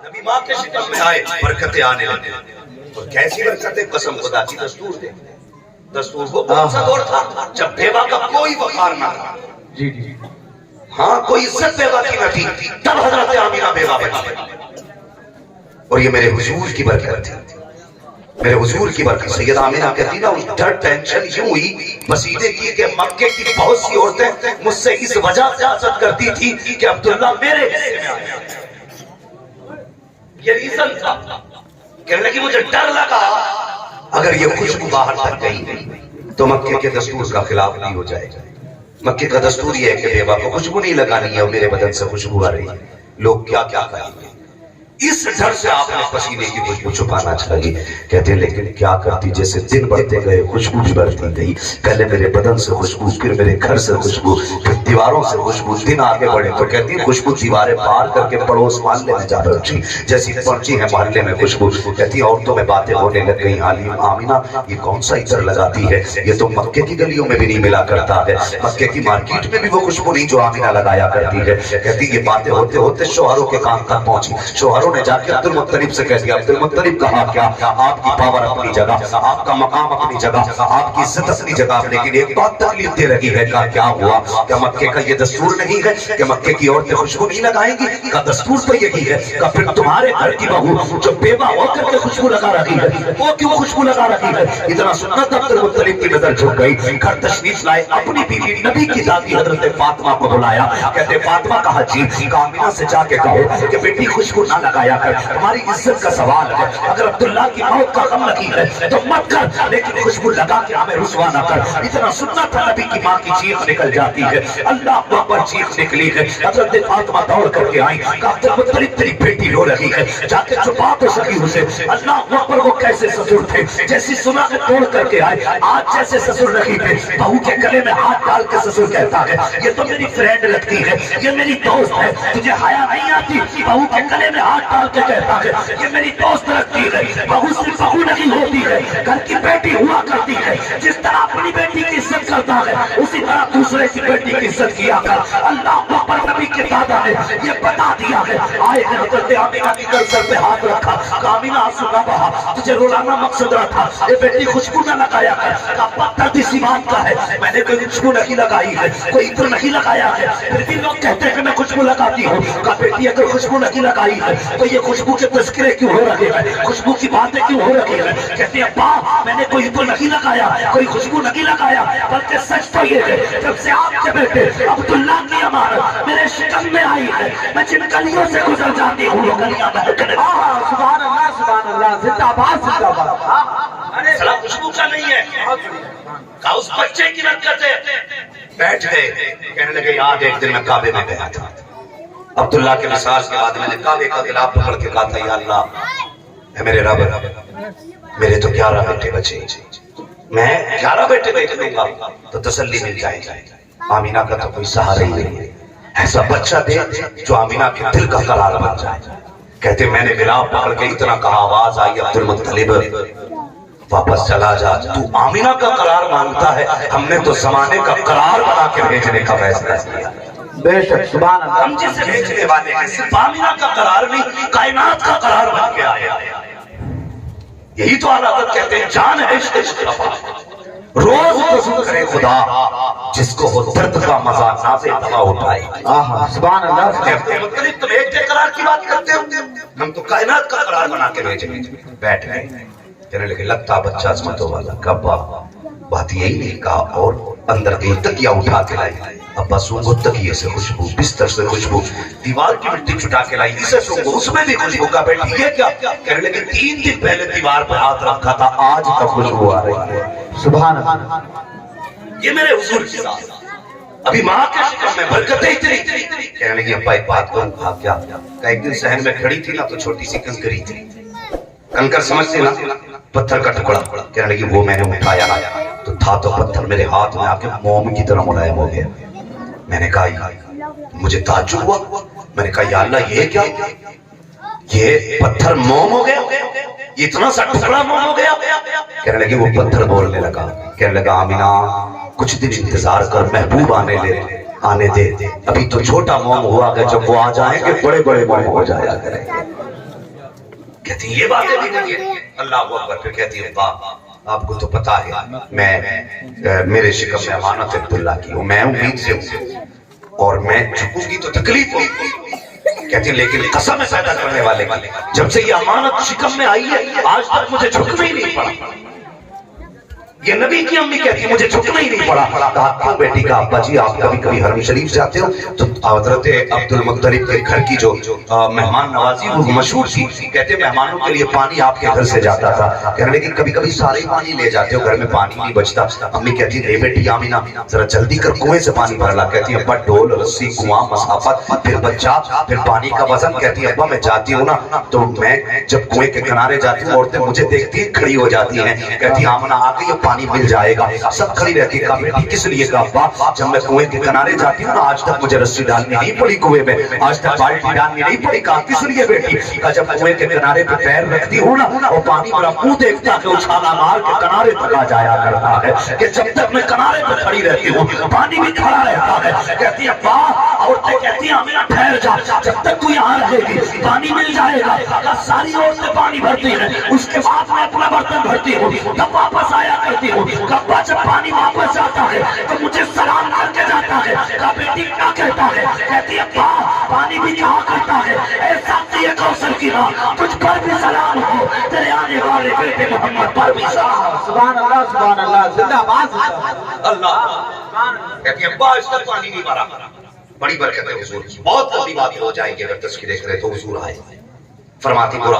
نبی ماں کے شکم میں آئے برکتیں آنے لگے. اور کیسی برکتیں؟ قسم خدا کی دستور دے. دستور وہ کون سا دور تھا جب بیوہ کا کوئی وقار نہ تھا. جی جی ہاں کوئی عزت بیوہ کی نہ تھی. تب حضرت آمینہ بیوہ بنی. اور یہ میرے حضور کی برکت تھی. میرے حضور کی برکت. سیدہ آمینہ کہتی نا اس ڈر ٹینشن یوں ہوئی وسیلے کی کہ مکے کی بہت سی عورتیں مجھ سے اس وجہ سے حسد کرتی تھی کہ عبداللہ میرے حصے میں آیا. یہ ریزن تھا. کہنے لگی مجھے ڈر لگا اگر یہ خوشبو باہر تک گئی تو مکے کے دستور کا خلاف نہیں ہو جائے گا. مکے کا دستور یہ ہے کہ بیوہ کو خوشبو نہیں لگانی ہے اور میرے بدن سے خوشبو آ رہی ہے. لوگ کیا کیا کہیں گے. اس ڈر سے آپ نے پسینے کی خوشبو چھپانا چاہیے. کہتے ہیں لیکن کیا کرتی جیسے دن بڑھتے گئے خوشبو بھی بڑھتی گئی. پہلے میرے بدن سے خوشبو, پھر میرے گھر سے خوشبو, پھر دیواروں سے خوشبو. دن آگے بڑھے تو کہتی ہے خوشبو دیواریں پار کر کے پڑوس محلے میں جا بیٹھی. جیسی پہنچی ہے محلے میں خوشبو, کہتی ہے عورتوں میں باتیں ہونے لگ گئی. حالیم آمینہ یہ کون سا عطر لگاتی ہے, یہ تو مکے کی گلیوں میں بھی نہیں ملا کرتا ہے, مکے کی مارکیٹ میں بھی وہ خوشبو نہیں جو آمینہ لگایا کرتی ہے. کہتی یہ باتیں ہوتے ہوتے شوہروں کے کان تک پہنچی. شوہروں نے جا کے عبدالمطلب سے کہہ دیا. عبدالمطلب کہا کیا آپ کی پاور اپنی جگہ, آپ کا مقام اپنی جگہ, آپ کی عزت اپنی جگہ, لیکن ایک بات تکلیف دے رہی ہے. کیا ہوا؟ کیا مکے کا یہ دستور نہیں ہے کہ مکے کی عورتیں خوشبو نہیں لگائیں گی؟ کا دستور تو یہی ہے. کہ پھر تمہارے گھر کی بہو جو بیوہ ہو کر کے خوشبو لگا رہی ہے وہ کیوں خوشبو لگا رہی ہے؟ اتنا سننا تھا عبدالمطلب کی نظر جھک گئی. گھر تشریف لائے, اپنی بیوی نبی کی دادی حضرت فاطمہ کو بلایا. کہتے فاطمہ کہا جی, آمینہ سے جا کے کہو کہ بیٹی خوشبو نہ لگایا کر, ہماری عزت کا سوال ہے. اگر عبداللہ کی موت کا غم لگی ہے تو مت کر, لیکن خوشبو لگا کے ہمیں رسوا نہ کر. اتنا سننا تھا نبی کی ماں کی چیخ نکل جاتی ہے. اللہ اکبر چیخ نکلی ہے. حضرت فاطمہ دوڑ کر کے آئی. عبدالمطلب تیری بیٹی رو رہی ہے, جا کے چھپا تو سکی اسے. اللہ اکبر وہ کیسے سسر تھے, جیسی سنا کے توڑ کر کے آئے. آج جیسے سسر نہیں تھے, بہو کے گلے میں ہاتھ ڈال کے سسر کہتا ہے یہ تو میری فرینڈ لگتی ہے, یہ میری دوست ہے, تجھے حیا نہیں آتی؟ بہو کے گلے میں ہاتھ ڈال کے کہتا ہے یہ میری دوست لگتی ہے. بہو صرف بہو نہیں ہوتی ہے, گھر کی بیٹی ہوا کرتی ہے. جس طرح اپنی بیٹی کی عزت کرتا ہے اسی طرح دوسرے کی بیٹی کی عزت کیا کر. اللہ اکبر نبی کے دادا نے یہ بتا دیا ہے. آئے ہیں حضرت آمینہ کی گل سر پہ ہاتھ رکھا. آمینہ آنسو نہ بہا, تجھے رولانا مقصد رہا تھا, یہ بیٹی خوشبو نہ لگایا کر. کا پتھر اسی بات کا ہے, میں نے کوئی خوشبو نہیں لگائی ہے, کوئی عطر نہیں لگایا ہے, پھر بھی لوگ کہتے ہیں کہ میں خوشبو لگاتی ہوں. کا بیٹی اگر خوشبو نہیں لگائی ہے تو یہ خوشبو کے تذکرے کیوں ہو رہے ہیں, خوشبو کی باتیں کیوں ہو رہی ہیں؟ کہتے ہیں ابا میں نے کوئی عطر نہیں لگایا, کوئی خوشبو نہیں لگایا, بلکہ سچ تو یہ ہے جب سے آپ کے بیٹے عبداللہ کی امانت میرے شکم میں آئی ہے, میں جن گلیوں سے گزر جاتی ہوں وہ گلیاں مہکنے. سبحان اللہ سبحان اللہ, زندہ باد زندہ باد. سلا خوشبو کا نہیں ہے, کہا اس بچے کی برکت ہے. بیٹھ گئے, کہنے لگے یاد ایک دن میں کعبے میں گیا تھا. عبداللہ کے مثال کے بعد میں نے کعبے کا غلاف پکڑ کے کہا تھا یا اللہ اے میرے رب, میرے تو 11 بیٹے بچے, میں 11 بیٹے بیٹے دوں گا تو تسلی مل جائے گا. آمینہ کا تو کوئی سہارا ہی نہیں ہے, ایسا بچہ دے جو آمینہ کے دل کا قرار بن جائے. کہتے میں نے غلاف پکڑ کے اتنا کہا, آواز آئی عبدالمطلب واپس چلا جا, تو آمینہ کا قرار مانگتا ہے, ہم نے تو زمانے کا قرار بنا کے بھیجنے کا فیصلہ کیا. بے شک سبحان اللہ. ہم جسے بھیجنے والے ہیں صرف آمینہ کا قرار نہیں, کائنات کا قرار بن کے آیا. یہی تو علاقت کہتے ہیں جان ہے عشق صفا, روز قسم کرے خدا جس کو وہ درد کا مزہ نازے دوا اٹھائے. سبحان اللہ. کہتے ہیں مطلب تم ایک کے قرار کی بات کرتے ہو, ہم تو کائنات کا قرار بنا کے بھیجیں. بیٹھ گئے, کہنے لگے لگتا بچہ عظمتوں والا. کبا بات یہی نہیں کہا, اور اندر گئی تکیہ اٹھا کے لائی. ابا سونگو تکیے سے خوشبو, بستر سے خوشبو, دیوار کی مٹی چھٹا کے لائی, اسے سونگو اس میں بھی خوشبو. کا بیٹی یہ کیا؟ کہنے لگے 3 دن پہلے دیوار پر ہاتھ رکھا تھا, آج کا خوشبو آ رہی ہے. سبحان اللہ. یہ میرے حضور کی ذات, ابھی ماں کے شکم میں برکتیں اتنی. کہنے لگی ابا ایک بات کہوں. کہا کیا؟ کہ ایک دن صحن میں کھڑی تھی نا تو چھوٹی سی کنکری تھی, کنکر سمجھتے نا, پتھر کا ٹکڑا. کہنے لگی وہ میں نے اٹھایا تو تھا تو پتھر میرے ہاتھ میں آ کے موم کی طرح ملائم ہو گیا. میں نے کہا مجھے تعجب ہوا, میں نے کہا یا اللہ یہ کیا, یہ پتھر موم ہو گیا, یہ اتنا سا ٹکڑا موم ہو گیا. کہنے لگی وہ پتھر بولنے لگا, کہنے لگا آمینہ کچھ دن انتظار کر, محبوب آنے دے, ابھی تو چھوٹا موم ہوا گا, جب وہ آ جائیں گے بڑے بڑے موم ہو جایا کریں. کہتی ہیں یہ باتیں بھی نہیں ہے. اللہ اکبر. پھر کہتی ہے ابا آپ کو تو پتا ہے میں میرے شکم میں امانت عبداللہ کی ہوں, میں امید سے ہوں اور میں جھکوں گی تو تکلیف ہوگی. کہتی ہیں لیکن قسم پیدا کرنے والے کی جب سے یہ امانت شکم میں آئی ہے آج تک مجھے جھکنا ہی نہیں پڑا. یہ نبی کی امی کہتی ہے مجھے جھکنا ہی نہیں پڑا. کہا کیوں بیٹی کا ابا جی آپ کبھی کبھی حرم شریف جاتے ہو تو حضرت عبد المطلب کے گھر کی جو مہمان نوازی وہ مشہور تھی. کہتے مہمانوں کے لیے پانی آپ کے گھر سے جاتا تھا. کہنے لگے کبھی کبھی سارے پانی لے جاتے ہو گھر میں پانی نہیں بچتا. امی کہتی ہے بیٹی آمینہ ذرا جلدی کر کنویں سے پانی بھر لا. کہتی ہے ابا ڈول رسی کنواں مسافت پھر بچہ پھر پانی کا وزن. کہتی ہے ابا میں جاتی ہوں نا تو میں جب کنویں کے کنارے جاتی ہوں عورتیں مجھے دیکھتی ہیں کھڑی ہو جاتی ہیں. کہتی آمنہ آ گئی پانی مل جائے گا. سب کھڑی رہتی ہے. کہا بیٹی کس لیے؟ کہا ابا جب میں کنویں کے کنارے جاتی ہوں نا آج تک مجھے رسی ڈالنی نہیں پڑی کنویں میں, آج تک بالٹی ڈالنی نہیں پڑی. کہا کس لیے بیٹی؟ کہا جب کنویں کے کنارے پہ پیر رکھتی ہوں نا اور پانی میرا منہ دیکھتا کہ اچھالا مار کے کنارے تک آ جایا کرتا ہے کہ جب تک میں کنارے پہ کھڑی رہتی ہوں پانی بھی کھڑا رہتا ہے. کہتی ہے ابا عورتیں کہتی ہیں آمینہ ٹھہر جا جب تک تو یہاں رہے گی پانی مل جائے گا. کہا ساری عورتیں پانی بھرتی ہیں اس کے بعد میں اپنا برتن بھرتی ہوں تب واپس آیا کرتی ہوں. ابا جب پانی واپس جاتا ہے تو مجھے سلام کر کے جاتا ہے. کہا بیٹی کیا کہتا ہے؟ کہتی ہے ابا پانی بھی کہا کرتا ہے اے ساتھی کوثر کی ماں تجھ پر بھی سلام ہو, تیرے آنے والے بیٹے محمد پر بھی سلام. سبحان اللہ زندہ باد اللہ. کہتی ہے ابا اس تک پانی نہیں بھرا. بڑی برکت ہے حضور کی, بہت لمبی باتیں ہو جائیں گی اگر تذکرے کرے تو حضور آئے. فرماتی